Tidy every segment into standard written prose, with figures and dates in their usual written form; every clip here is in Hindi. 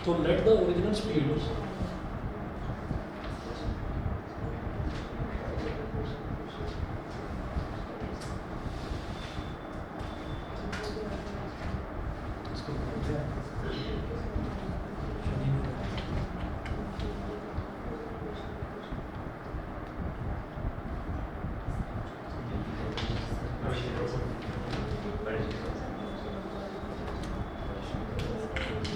तो लेट द ओरिजिनल स्पीड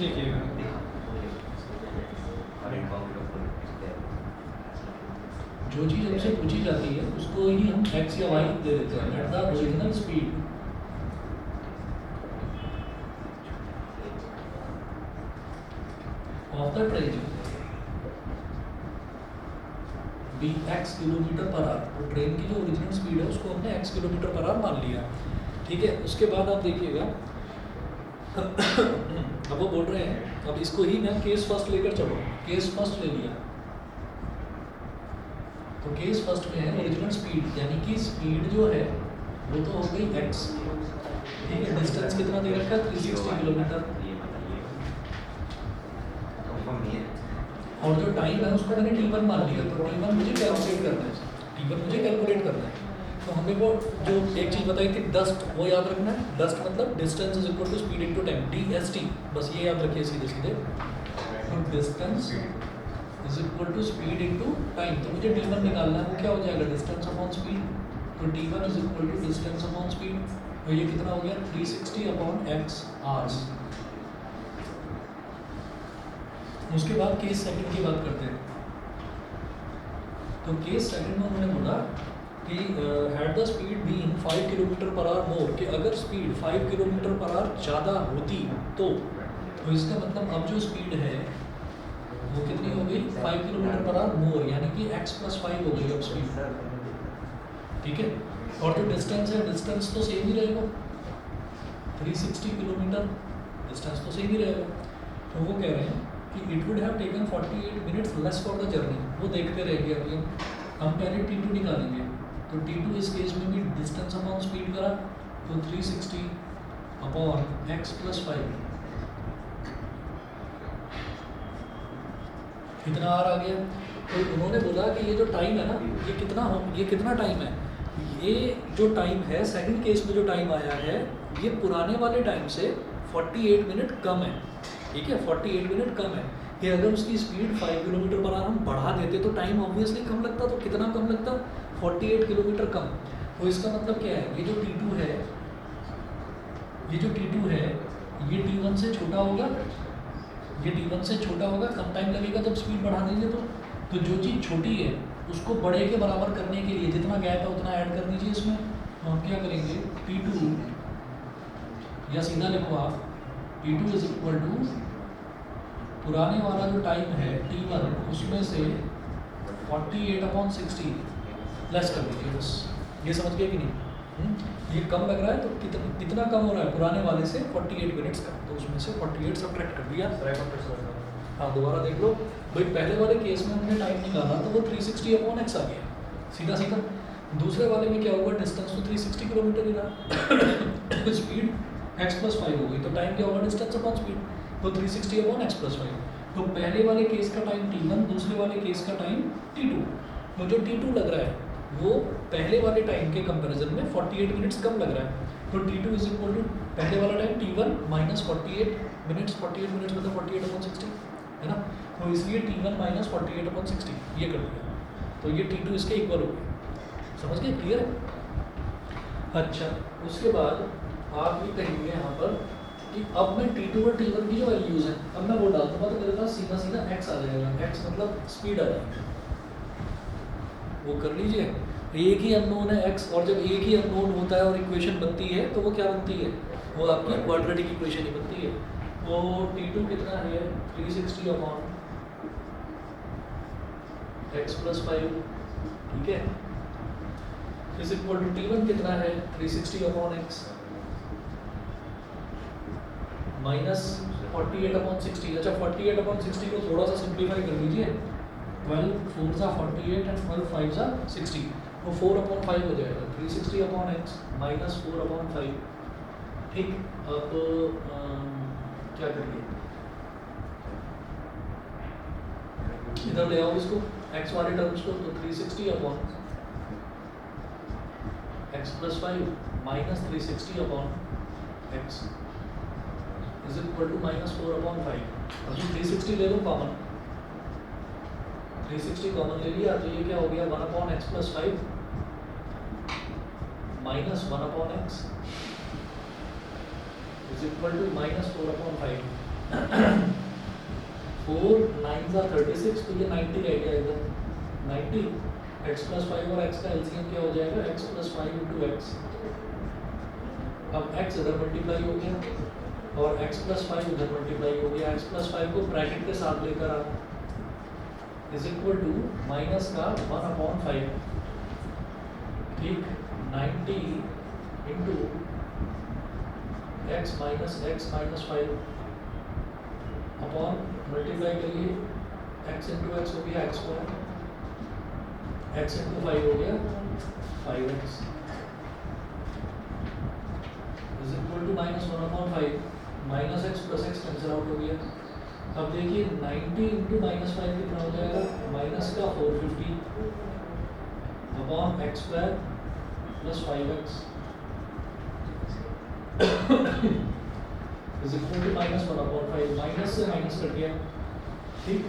देखिएगा, जो चीज़ हमसे पूछी जाती है उसको ही हम x या y दे देते हैं। Let the original speed of the train be x kilometre per hour. तो ट्रेन की जो ओरिजिनल स्पीड है उसको हमने x किलोमीटर पर आवर मान लिया, ठीक है। उसके बाद आप देखिएगा अब वो बोल रहे हैं, अब इसको ही मैं केस फर्स्ट लेकर चलो। केस फर्स्ट ले लिया तो केस फर्स्ट में है ओरिजिनल स्पीड, यानी कि स्पीड जो है वो तो हो गई x, ठीक है। डिस्टेंस कितना दे रखा है 360 किलोमीटर, और जो टाइम है उसको मैंने t1 मान लिया। तो t1 मुझे कैलकुलेट करना है, t1 मुझे कैलकुलेट करना है। तो हमें वो जो एक चीज़ बताई थी डस्ट, वो याद रखना है। डस्ट मतलब distance is equal to speed into time, DST, बस ये याद रखिए सीधे सीधे। तो distance is equal to speed into time. तो मुझे t1 निकालना है, वो क्या हो जाएगा डिस्टेंस अपॉन स्पीड। तो t1 is equal to distance upon speed, तो ये कितना हो गया 360 अपॉन x आवर्स। उसके बाद केस सेकंड की बात करते हैं। तो केस सेकंड में उन्होंने बोला कि had the speed been 5 kilometre per hour more, कि अगर स्पीड 5 किलोमीटर पर आवर ज़्यादा होती तो इसका मतलब अब जो स्पीड है वो कितनी हो गई 5 किलोमीटर पर आवर मोर, यानी कि x+5 हो गई अब स्पीड, ठीक है। और जो डिस्टेंस है, डिस्टेंस तो सेम ही रहेगा, 360 किलोमीटर डिस्टेंस तो सेम ही रहेगा। तो वो कह रहे हैं कि it would have taken 48 minutes less for the journey. वो देखते रहेंगे अभी हम पहले t2 निकालेंगे। तो t2 इस केस में भी डिस्टेंस अपॉन स्पीड करा, तो 360 अपॉन x+5 कितना आर आ गया। तो उन्होंने बोला कि ये जो टाइम है ना, ये कितना टाइम है, ये जो टाइम है सेकंड केस में जो टाइम आया है ये पुराने वाले टाइम से 48 मिनट कम है, ठीक है। 48 मिनट कम है। कि अगर उसकी स्पीड 5 किलोमीटर पर आवर हम बढ़ा देते तो टाइम ऑब्वियसली कम लगता। तो कितना कम लगता 48 किलोमीटर कम। तो इसका मतलब क्या है, ये जो t2 है, ये t1 से छोटा होगा, ये t1 से छोटा होगा, कम टाइम लगेगा जब स्पीड बढ़ा देंगे। तो जो चीज़ छोटी है उसको बड़े के बराबर करने के लिए जितना गैप है उतना ऐड कर दीजिए इसमें। तो हम क्या करेंगे t2, या सीधा लिखो आप t2 इज इक्वल टू पुराने वाला जो टाइम है t1 उसमें से 48/60 लेस कर दीजिए बस। ये समझ गए कि नहीं? ये कम लग रहा है तो कितना कम हो रहा है पुराने वाले से 48 मिनट्स का, तो उसमें से 48 सब्ट्रैक्ट कर दिया। हाँ दोबारा देख लो भाई, पहले वाले केस में हमने टाइम निकाला तो वो 360/x आ गया सीधा सीधा। दूसरे वाले में क्या हुआ, डिस्टेंस तो 360 किलोमीटर ही रहा स्पीड x+5 हो गई, तो टाइम क्या होगा डिस्टेंस अपॉन स्पीड, तो 360/x+5। तो पहले वाले केस का टाइम t1, दूसरे वाले केस का टाइम t2। तो जो t2 लग रहा है वो पहले वाले टाइम के कंपैरिजन में 48 मिनट्स कम लग रहा है। तो t2 इज इक्वल टू पहले वाला time t1 minus 48 minutes, 48 minutes मतलब 48/60 है ना। तो इसलिए t1 माइनस 48/60 ये कर दिया, तो ये t2 इसके इक्वल हो गया। समझ गए, क्लियर है? अच्छा, उसके बाद आप ये कहेंगे यहाँ पर कि अब मैं t2 और t1 की जो वैल्यूज़ हैं अब मैं वो डाल दूँगा, तो मेरे पास सीधा सीधा x आ जाएगा। x मतलब स्पीड आ जाएगी, वो कर लीजिए। एक ही अननोन है x, और जब एक ही अननोन होता है और इक्वेशन बनती है तो वो क्या बनती है, वो आपकी क्वाड्रेटिक इक्वेशन ही बनती है। वो t2 कितना है 360/x+5, ठीक है, इज इक्वल टू t1 कितना है 360/x माइनस 48/60। अच्छा 48/60 को थोड़ा सा सिंप्लीफाई कर लीजिए, 12 4 48 एंड 12 5 60, वो 4/5 हो जाएगा 360/x माइनस 4/5। ठीक, अब क्या करिए इधर ले आओ इसको x वाले टर्म्स को, तो 360 upon x plus 5 minus 360 upon x is equal to minus 4 upon 5। अब 360 ले लो कॉमन, 360 कॉमन ले लिया, तो ये क्या हो गया 1 upon x plus 5 minus 1 upon x is equal to minus 4 upon 5। 4 9 जा 36, तो ये 90 रह गया इधर 90। x प्लस 5 और x का एलसीएम क्या हो जाएगा x प्लस 5 इंटू एक्स। अब x इधर मल्टीप्लाई हो गया और x प्लस 5 इधर मल्टीप्लाई हो गया, x प्लस 5 को ब्रैकेट के साथ लेकर आ इज इक्वल टू माइनस का 1 अपॉन 5, ठीक 90 into x minus 5 upon multiply करिए x इंटू एक्स हो गया x स्क्वायर, x इंटू 5 हो गया 5x is equal to minus 1 upon 5, minus x plus x cancel out हो गया। अब देखिए 90 इंटू माइनस 5 कितना हो जाएगा माइनस का 450 upon x square plus 5x is equal to minus 1 upon 5, minus से माइनस कट गया, ठीक।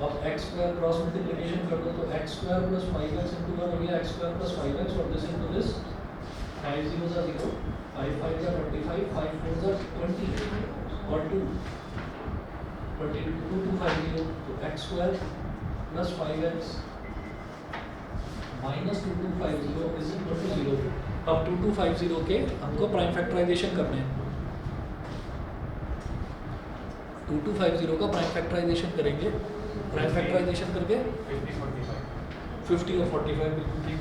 अब x स्क्वायर क्रॉस मल्टीप्लिकेशन कर दो तो x square plus 5x into 1 हो गया x स्क्वायर प्लस 5x और दिस इंटू दिस 5 0 जा 0, 5 5 जा 25, 5 4 जा 20 और 2 22 2 5 0, तो x square plus 5x minus 2250 is equal to 0। अब 2250 के हमको प्राइम फैक्टराइजेशन करने हैं, 2250 का प्राइम फैक्टराइजेशन करेंगे, प्राइम फैक्टराइजेशन करके 50 और 45 बिल्कुल ठीक।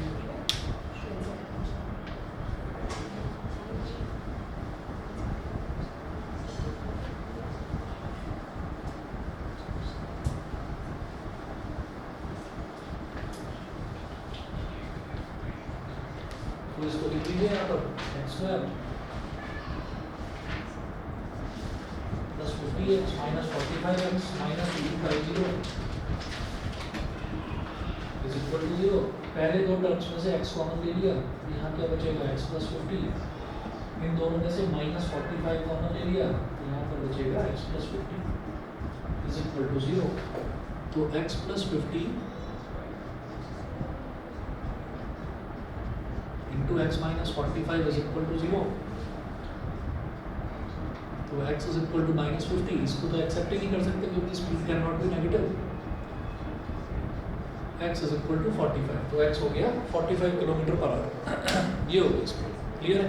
तो इसको लिख लीजिए यहाँ पर x square plus 50x minus 45x minus 250 is equal to 0। पहले दो टर्म्स में से x कॉमन ले लिया, यहाँ क्या बचेगा x प्लस 50, इन दोनों में से माइनस 45 कॉमन ले लिया, तो यहाँ पर बचेगा x plus 50 is equal to 0। तो x plus 50 into x minus 45 is equal to 0, तो x is equal to minus 50, इसको तो एक्सेप्ट ही नहीं कर सकते क्योंकि speed can not be negative. x is equal to 45, तो x हो गया 45 किलोमीटर पर आवर, ये हो गई स्पीड। क्लियर है?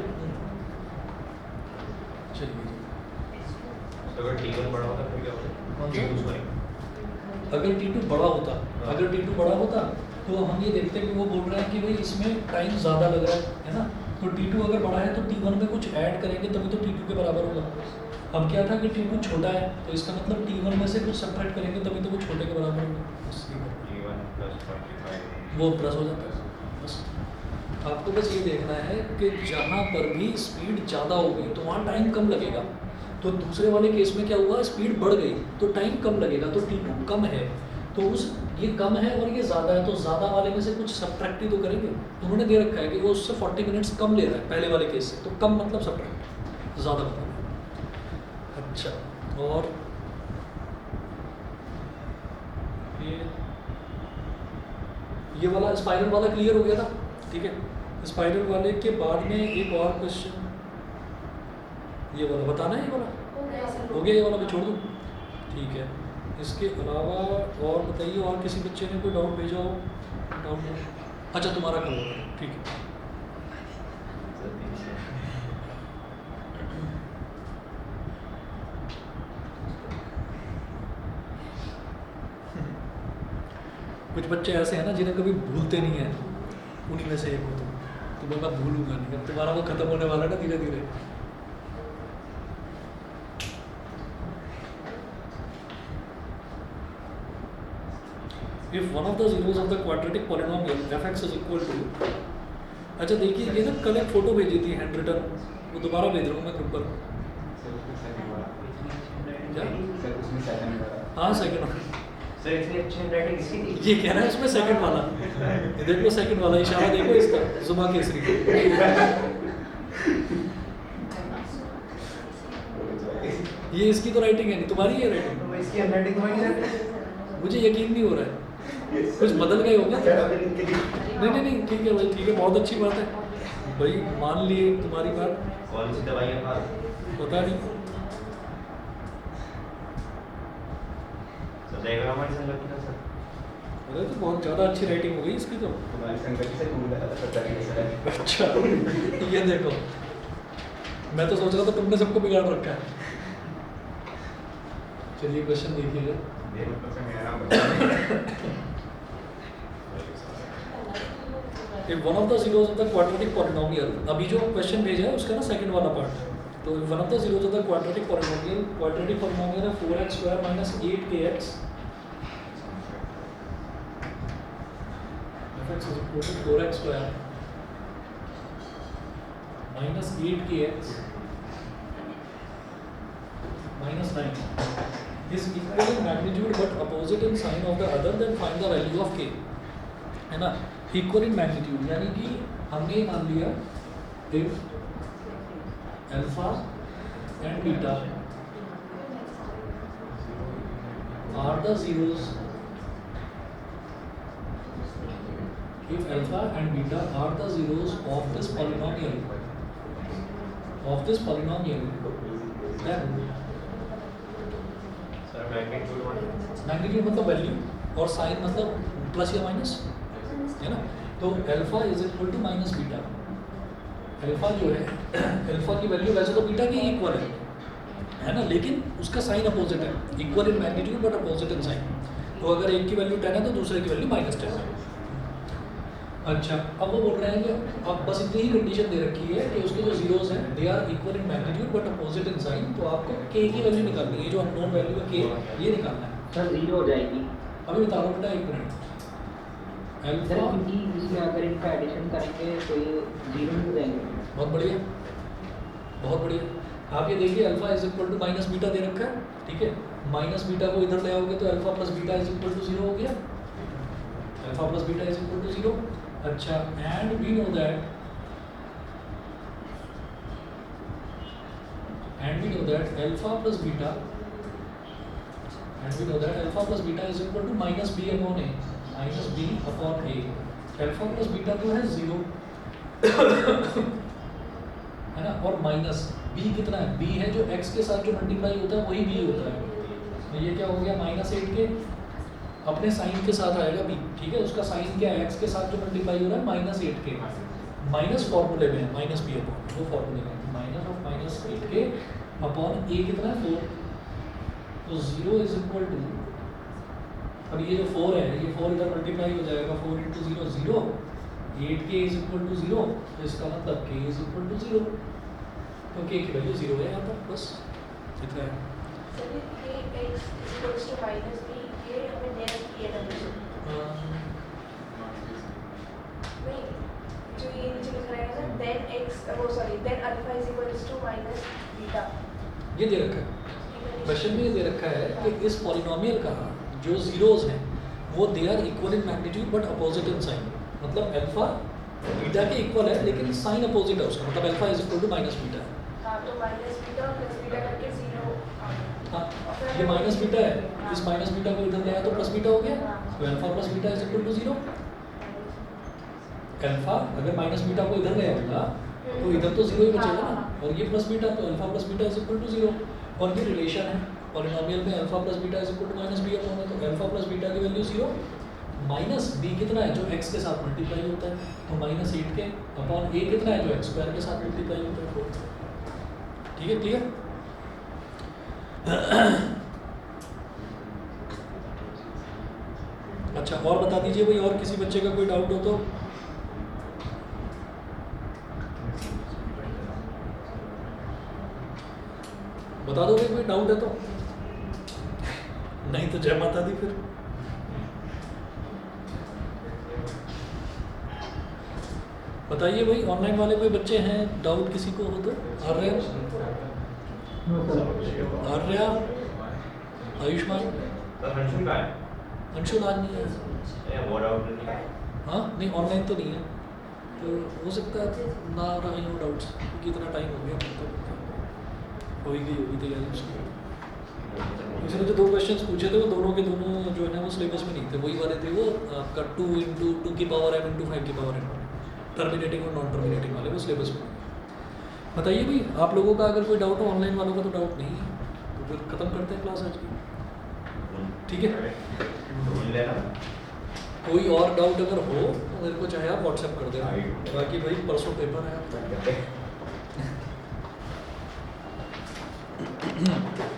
चलिए, अगर t1 बड़ा होता फिर क्या होता? t2 सॉरी, अगर t2 बड़ा होता, अगर t2 बड़ा होता तो हम ये देखते हैं कि वो बोल रहे हैं कि भाई इसमें टाइम ज़्यादा लग रहा है ना, तो t2 अगर बड़ा है तो t1 में कुछ ऐड करेंगे तभी तो t2 के बराबर होगा। अब क्या था कि t2 छोटा है तो इसका मतलब t1 में से कुछ सब्ट्रैक्ट करेंगे तभी तो वो छोटे के बराबर होगा, t1 प्लस 45 वो प्लस हो जाता है। बस आपको बस ये देखना है कि जहाँ पर भी स्पीड ज़्यादा होगी तो वहाँ टाइम कम लगेगा, तो दूसरे वाले केस में क्या हुआ, स्पीड बढ़ गई तो टाइम कम लगेगा, तो t2 कम है तो उस ये कम है और ये ज़्यादा है तो ज़्यादा वाले में से कुछ सब्ट्रैक्ट ही तो करेंगे। उन्होंने दे रखा है कि वो उससे 40 मिनट्स कम ले रहा है पहले वाले केस से, तो कम मतलब सब्ट्रैक्ट, ज़्यादा मतलब। अच्छा, और ये वाला स्पाइरल वाला क्लियर हो गया था, ठीक है। स्पाइरल वाले के बाद में एक और क्वेश्चन, ये वाला बताना है, ये वाला हो गया, ये वाला मैं छोड़ दूँ, ठीक है। इसके अलावा और बताइए, और किसी बच्चे ने कोई डाउट भेजा हो? डाउट, अच्छा तुम्हारा कल होगा, ठीक है। कुछ बच्चे ऐसे हैं ना जिन्हें कभी भूलते नहीं है, उन्हीं में से एक हो तुम, मैं भूलूंगा नहीं, अब तुम्हारा वो खत्म होने वाला है ना धीरे धीरे। If one of the zeros of the quadratic polynomial fx is equal to, अच्छा देखिए ये ना कल एक फोटो भेजी थी हैंड रिटन, वो दोबारा भेज रहा हूँ मैं ग्रुप पर। हाँ सेकंड, सर इतनी अच्छी हैंडराइटिंग किसी की? ये कह रहा है उसमें सेकंड वाला, ये देखो सेकंड वाला इशारा देखो इसका, जुमा केसरी। ये इसकी तो राइटिंग है नहीं, तुम्हारी है राइटिंग। तो इसकी हैंडराइटिंग तो नहीं है। मुझे यकीन नहीं हो रहा है, कुछ बदल गए होगा। नहीं ठीक है भाई, ठीक है, बहुत अच्छी बात है भाई, मान लिए तुम्हारी बात। कौन सी दवाइयाँ खा? पता नहीं, सर डायग्राम में सर लगता है सर। अरे तो बहुत ज़्यादा अच्छी राइटिंग हो गई इसकी तो। हमारी संगति से टूट गया था सर तरीके से। अच्छा ये देखो, मैं तो सोच रहा था तुमने सबको बिगाड़ रखा है। चलिए क्वेश्चन देखिएगा। ये मतलब से मेरा नाम If one of the zeros of the quadratic polynomial, अभी जो क्वेश्चन भेजा है उसका ना सेकंड वाला पार्ट, तो one of the zeros of the quadratic polynomial है 4x square minus 8kx, fx is equal to 4x square minus 8kx minus 9 is equal in magnitude but opposite in sign of the other, then find the value of k, है ना। इक्वल इन मैग्नीट्यूड यानी कि हमने मान लिया if alpha and beta are the zeros, if alpha and beta are the zeros of this polynomial, then sir magnitude magnitude मतलब वैल्यू और साइन मतलब प्लस या माइनस, है ना। तो alpha is equal to minus beta, alpha जो है अल्फा की वैल्यू वैसे तो बीटा की इक्वल है ना, लेकिन उसका साइन अपोजिट है, equal in magnitude but opposite in sign. तो अगर एक की वैल्यू 10 है तो दूसरे की वैल्यू -10 है। अच्छा, अब वो बोल रहे हैं कि अब बस इतनी ही कंडीशन दे रखी है कि उसके जो जीरोस हैं they are equal in magnitude but opposite in sign, तो आपको के की वैल्यू निकालनी है, जो अननोन वैल्यू है के, ये निकालना है। सर जीरो हो जाएगी अभी बता रहा हूँ बेटा, एक मिनट। सर, अल्फा क्योंकि इसमें अगर इनका एडिशन करेंगे तो ये जीरो हो जाएंगे। बहुत बढ़िया, बहुत बढ़िया। आप ये देखिए alpha is equal to minus beta दे रखा है, ठीक है। माइनस बीटा को इधर ले आओगे तो alpha plus beta is equal to 0 हो गया, alpha plus beta is equal to 0। अच्छा, and we know that alpha plus beta is equal to minus B upon A, minus B upon A. Alpha plus beta जो है 0 है ना, और माइनस बी कितना है, बी है जो x के साथ जो मल्टीप्लाई होता है वही बी होता है। तो ये क्या हो गया, -8 के अपने साइन के साथ आएगा बी, ठीक है। उसका साइन क्या है, x के साथ जो मल्टीप्लाई हो रहा है -8 के, माइनस फॉर्मूले में है माइनस बी अपॉन, वो फॉर्मूले में माइनस ऑफ -8 के अपॉन ए कितना है 4। तो 0 इज इक्वल टू, अब ये जो 4 है ये 4 इधर मल्टीप्लाई हो जाएगा, 4 × 0 0, 8k इज इक्वल टू 0, तो इसका मतलब k इज इक्वल टू 0, तो k की वैल्यू 0 है यहाँ पर, बस इतना है। ये दे रखा है क्वेश्चन में, ये दे रखा है कि इस पॉलिनोमियल का जो जीरोस हैं वो they are equal in magnitude but opposite in sign, मतलब अल्फा बीटा के इक्वल है लेकिन साइन अपोजिट है उसका, मतलब alpha is equal to minus beta है। हाँ, ये माइनस बीटा है, इस माइनस बीटा को इधर ले आया तो प्लस बीटा हो गया, तो alpha plus beta is equal to 0। Alpha अगर माइनस बीटा को इधर ले आऊंगा तो इधर तो 0 ही बचेगा ना, और ये प्लस बीटा, तो alpha plus beta is equal to 0। और ये रिलेशन है पॉलिनोमियल में, alpha plus beta is equal to minus B upon है, तो अल्फा प्लस बीटा की वैल्यू 0, माइनस बी कितना है जो x के साथ मल्टीप्लाई होता है, तो -8 के अपॉन a कितना है जो x स्क्वायर के साथ मल्टीप्लाई होता है 4। ठीक है, क्लियर। अच्छा, और बता दीजिए भाई, और किसी बच्चे का कोई डाउट हो तो। बता दो भाई, कोई डाउट है तो, नहीं तो जय माता दी। फिर बताइए भाई, ऑनलाइन वाले कोई बच्चे हैं, डाउट किसी को हो तो। आर्या, आयुष्मान, सर हर्षन का है अंशुल आज नहीं है। वो डाउट नहीं है। हाँ नहीं ऑनलाइन तो नहीं है, तो हो सकता है ना रहे हो डाउट्स, क्योंकि इतना टाइम हो गया तो हो ही गई होगी तैयारी उसकी। उसने जो 2 क्वेश्चंस पूछे थे वो दोनों के दोनों जो है ना वो सिलेबस में नहीं थे, वही वाले थे वो आपका 2 into 2 की पावर m into 5 की पावर m, टर्मिनेटिंग और नॉन टर्मिनेटिंग वाले वो सिलेबस में नहीं है। बताइए भाई आप लोगों का अगर कोई डाउट हो, ऑनलाइन वालों का तो डाउट नहीं है, तो फिर ख़त्म करते हैं क्लास आज की, ठीक है। ढूंढ लेना। कोई और डाउट अगर हो तो मेरे को चाहे आप व्हाट्सएप कर देना, बाकी भाई परसों पेपर है आपका।